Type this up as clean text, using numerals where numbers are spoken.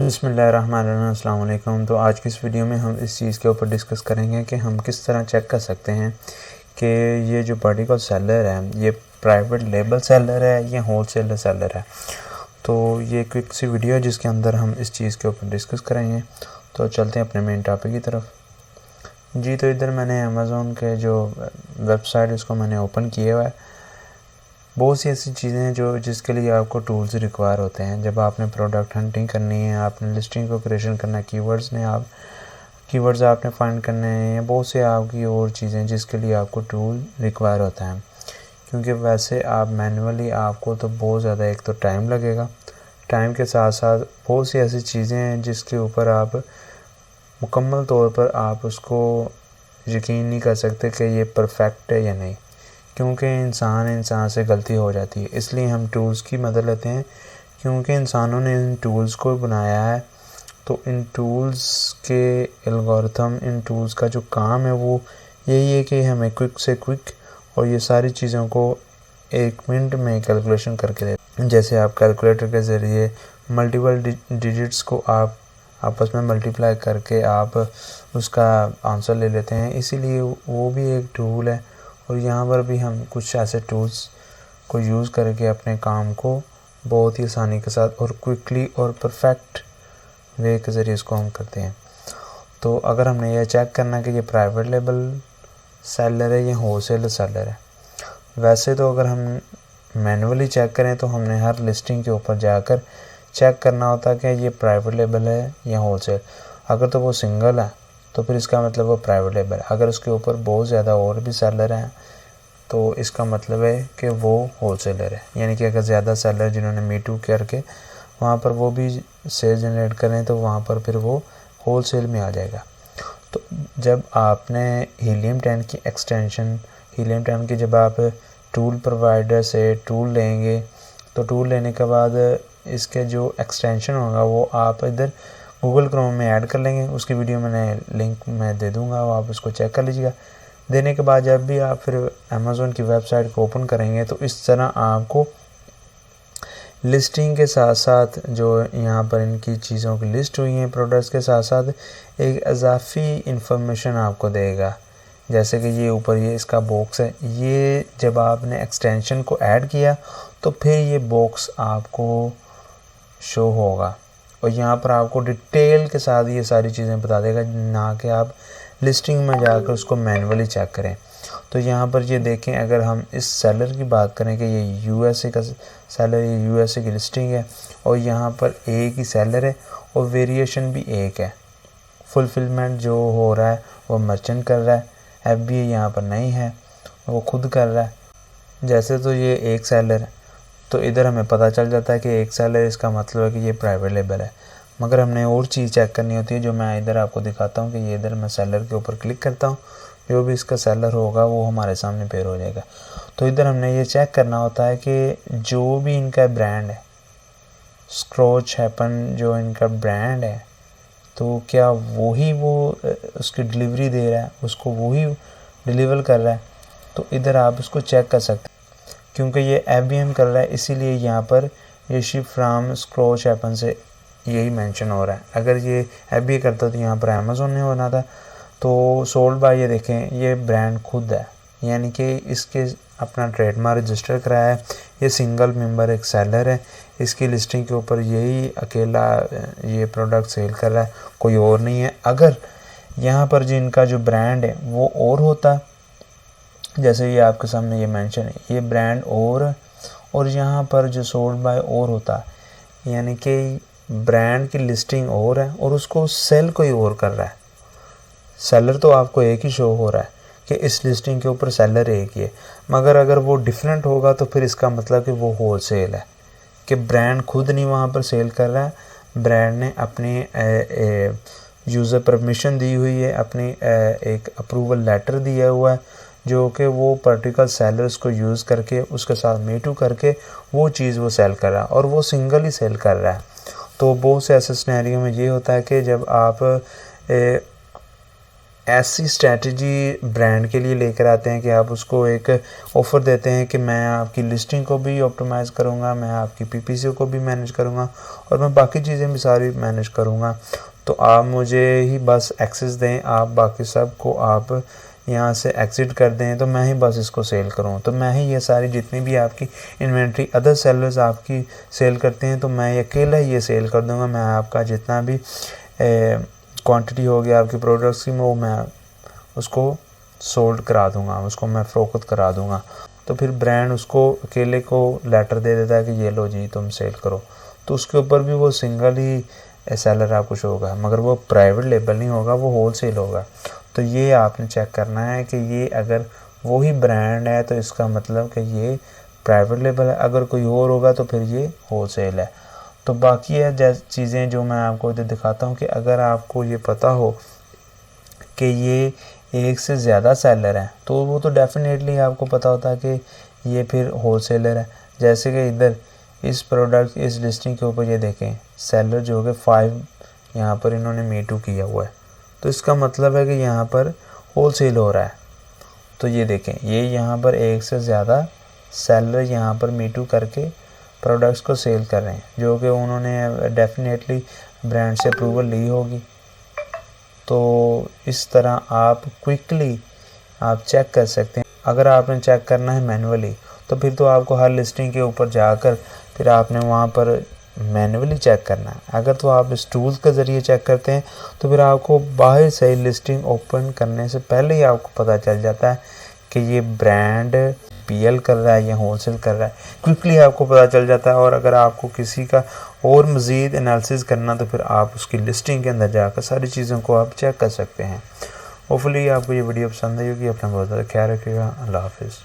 बिस्मिल्लाहिर्रहमानिर्रहीम, अस्सलाम वालेकुम। तो आज की इस वीडियो में हम इस चीज़ के ऊपर डिस्कस करेंगे कि हम किस तरह चेक कर सकते हैं कि ये जो पर्टिकुलर सेलर है ये प्राइवेट लेबल सेलर है या होलसेलर सेलर है। तो ये क्विक सी वीडियो है जिसके अंदर हम इस चीज़ के ऊपर डिस्कस करेंगे। तो चलते हैं अपने मेन टॉपिक की तरफ। जी, तो इधर मैंने अमेज़ोन के जो वेबसाइट उसको मैंने ओपन किया हुआ है। बहुत सी ऐसी चीज़ें हैं जो जिसके लिए आपको टूल्स रिक्वायर होते हैं। जब आपने प्रोडक्ट हंटिंग करनी है, आपने लिस्टिंग को क्रिएशन करना है, कीवर्ड्स आपने फाइंड करने हैं, बहुत से आपकी और चीज़ें जिसके लिए आपको टूल रिक्वायर होता है। क्योंकि वैसे आप मैनुअली आपको तो बहुत ज़्यादा एक तो टाइम लगेगा, टाइम के साथ साथ बहुत सी ऐसी चीज़ें हैं जिसके ऊपर आप मुकम्मल तौर पर आप उसको यकीन नहीं कर सकते कि ये परफेक्ट है या नहीं, क्योंकि इंसान से गलती हो जाती है। इसलिए हम टूल्स की मदद लेते हैं, क्योंकि इंसानों ने इन टूल्स को बनाया है। तो इन टूल्स के एल्गोरिथम, इन टूल्स का जो काम है वो यही है कि हमें क्विक से क्विक और ये सारी चीज़ों को 1 मिनट में कैलकुलेशन करके देते। जैसे आप कैलकुलेटर के ज़रिए मल्टीपल डिजिट्स को आप आपस में मल्टीप्लाई करके आप उसका आंसर ले लेते हैं, इसीलिए वो भी एक टूल है। और यहाँ पर भी हम कुछ ऐसे टूल्स को यूज़ करके अपने काम को बहुत ही आसानी के साथ और क्विकली और परफेक्ट वे के ज़रिए इसको हम करते हैं। तो अगर हमने यह चेक करना कि ये प्राइवेट लेबल सेलर है या होलसेलर सेलर है, वैसे तो अगर हम मैनुअली चेक करें तो हमने हर लिस्टिंग के ऊपर जाकर चेक करना होता है कि ये प्राइवेट लेबल है या होलसेल। अगर तो वो सिंगल है तो फिर इसका मतलब वो प्राइवेट लेबल है। अगर उसके ऊपर बहुत ज़्यादा और भी सेलर हैं तो इसका मतलब है कि वो होलसेलर है। यानी कि अगर ज़्यादा सेलर जिन्होंने मी टू करके वहाँ पर वो भी सेल जनरेट करें तो वहाँ पर फिर वो होलसेल में आ जाएगा। तो जब आपने हीलियम 10 की एक्सटेंशन, हीलियम 10 की जब आप टूल प्रोवाइडर से टूल लेंगे तो टूल लेने के बाद इसके जो एक्सटेंशन होगा वो आप इधर गूगल क्रोम में ऐड कर लेंगे। उसकी वीडियो मैंने लिंक मैं दे दूँगा, वो आप उसको चेक कर लीजिएगा। देने के बाद जब भी आप फिर अमेज़ोन की वेबसाइट को ओपन करेंगे तो इस तरह आपको लिस्टिंग के साथ साथ जो यहाँ पर इनकी चीज़ों की लिस्ट हुई हैं प्रोडक्ट्स के साथ साथ एक इजाफी इंफॉर्मेशन आपको देगा। जैसे कि ये ऊपर ये इसका बॉक्स है, ये जब आपने एक्सटेंशन को ऐड किया तो फिर ये बॉक्स आपको शो होगा और यहाँ पर आपको डिटेल के साथ ये सारी चीज़ें बता देगा, ना कि आप लिस्टिंग में जाकर उसको मैनुअली चेक करें। तो यहाँ पर ये देखें, अगर हम इस सेलर की बात करें कि ये यूएसए का सेलर, ये यूएसए की लिस्टिंग है और यहाँ पर एक ही सेलर है और वेरिएशन भी एक है। फुलफिलमेंट जो हो रहा है वो मर्चेंट कर रहा है, एफबीए यहाँ पर नहीं है, वो खुद कर रहा है। जैसे तो ये एक सेलर है तो इधर हमें पता चल जाता है कि एक सेलर, इसका मतलब है कि ये प्राइवेट लेबल है। मगर हमने और चीज़ चेक करनी होती है जो मैं इधर आपको दिखाता हूँ कि ये इधर मैं सेलर के ऊपर क्लिक करता हूँ, जो भी इसका सेलर होगा वो हमारे सामने पेयर हो जाएगा। तो इधर हमने ये चेक करना होता है कि जो भी इनका ब्रांड है, स्क्रॉच हैपन जो इनका ब्रांड है, तो क्या वही वो उसकी डिलीवरी दे रहा है, उसको वही डिलीवर कर रहा है। तो इधर आप उसको चेक कर सकते हैं। क्योंकि ये एफबीएम कर रहा है इसीलिए यहाँ पर ये शिप फ्राम स्क्रॉच हैपन से यही मेंशन हो रहा है। अगर ये एफबीए करता तो यहाँ पर अमेज़ोन नहीं होना था। तो सोल्ड बाय, ये देखें, ये ब्रांड खुद है, यानी कि इसके अपना ट्रेडमार्क रजिस्टर कराया है। ये सिंगल मेंबर एक सेलर है, इसकी लिस्टिंग के ऊपर यही अकेला ये प्रोडक्ट सेल कर रहा है, कोई और नहीं है। अगर यहाँ पर जिनका जो ब्रांड है वो और होता, जैसे ये आपके सामने ये मेंशन है, ये ब्रांड और यहाँ पर जो सोल्ड बाय और होता, यानी कि ब्रांड की लिस्टिंग और है और उसको सेल कोई और कर रहा है। सेलर तो आपको एक ही शो हो रहा है कि इस लिस्टिंग के ऊपर सेलर एक ही है, मगर अगर वो डिफरेंट होगा तो फिर इसका मतलब कि वो होलसेल है, कि ब्रांड खुद नहीं वहाँ पर सेल कर रहा है, ब्रांड ने अपनी यूज़र परमिशन दी हुई है, अपनी एक अप्रूवल लेटर दिया हुआ है जो कि वो पर्टिकुलर सेलर्स को यूज़ करके उसके साथ मीटू करके वो चीज़ वो सेल कर रहा है और वो सिंगल ही सेल कर रहा है। तो बहुत से ऐसे सिनेरियो में ये होता है कि जब आप ऐसी स्ट्रैटेजी ब्रांड के लिए लेकर आते हैं कि आप उसको एक ऑफ़र देते हैं कि मैं आपकी लिस्टिंग को भी ऑप्टिमाइज़ करूँगा, मैं आपकी पीपीसी को भी मैनेज करूँगा और मैं बाकी चीज़ें भी सारी मैनेज करूँगा। तो आप मुझे ही बस एक्सेस दें, आप बाकी सब को आप यहाँ से एग्ज़िट कर दें, तो मैं ही बस इसको सेल करूँ, तो मैं ही ये सारी जितनी भी आपकी इन्वेंट्री अदर सेलर्स आपकी सेल करते हैं तो मैं अकेला ही ये सेल कर दूँगा। मैं आपका जितना भी क्वांटिटी हो गया आपके प्रोडक्ट्स की वो मैं उसको सोल्ड करा दूँगा, उसको मैं फ़रोख्त करा दूँगा। तो फिर ब्रांड उसको अकेले को लेटर दे देता है कि ये लो जी तुम सेल करो, तो उसके ऊपर भी वो सिंगल ही सेलर आपको शो होगा, मगर वो प्राइवेट लेबल नहीं होगा, वो होल सेल होगा। तो ये आपने चेक करना है कि ये अगर वही ब्रांड है तो इसका मतलब कि ये प्राइवेट लेबल है, अगर कोई और होगा तो फिर ये होल सेल है। तो बाकी है जैसे चीज़ें जो मैं आपको इधर दिखाता हूँ कि अगर आपको ये पता हो कि ये एक से ज़्यादा सेलर हैं तो वो तो डेफिनेटली आपको पता होता है कि ये फिर होल सेलर है। जैसे कि इधर इस प्रोडक्ट इस लिस्टिंग के ऊपर ये देखें सेलर जो कि 5 यहाँ पर इन्होंने मी2 किया हुआ है, तो इसका मतलब है कि यहाँ पर होल सेल हो रहा है। तो ये देखें ये यहाँ पर एक से ज़्यादा सेलर यहाँ पर मी2 करके प्रोडक्ट्स को सेल कर रहे हैं, जो कि उन्होंने डेफिनेटली ब्रांड से अप्रूवल ली होगी। तो इस तरह आप क्विकली आप चेक कर सकते हैं। अगर आपने चेक करना है मैनुअली तो फिर तो आपको हर लिस्टिंग के ऊपर जाकर फिर आपने वहाँ पर मैनुअली चेक करना है। अगर तो आप इस टूल्स के ज़रिए चेक करते हैं तो फिर आपको बाहर से लिस्टिंग ओपन करने से पहले ही आपको पता चल जाता है कि ये ब्रांड पीएल कर रहा है या होलसेल कर रहा है, क्विकली आपको पता चल जाता है। और अगर आपको किसी का और मज़ीद एनालिसिस करना तो फिर आप उसकी लिस्टिंग के अंदर जाकर सारी चीज़ों को आप चेक कर सकते हैं। होपफुली आपको ये वीडियो पसंद आई होगी। अपना बहुत ज़्यादा ख्याल रखिएगा। अल्लाह हाफिज़।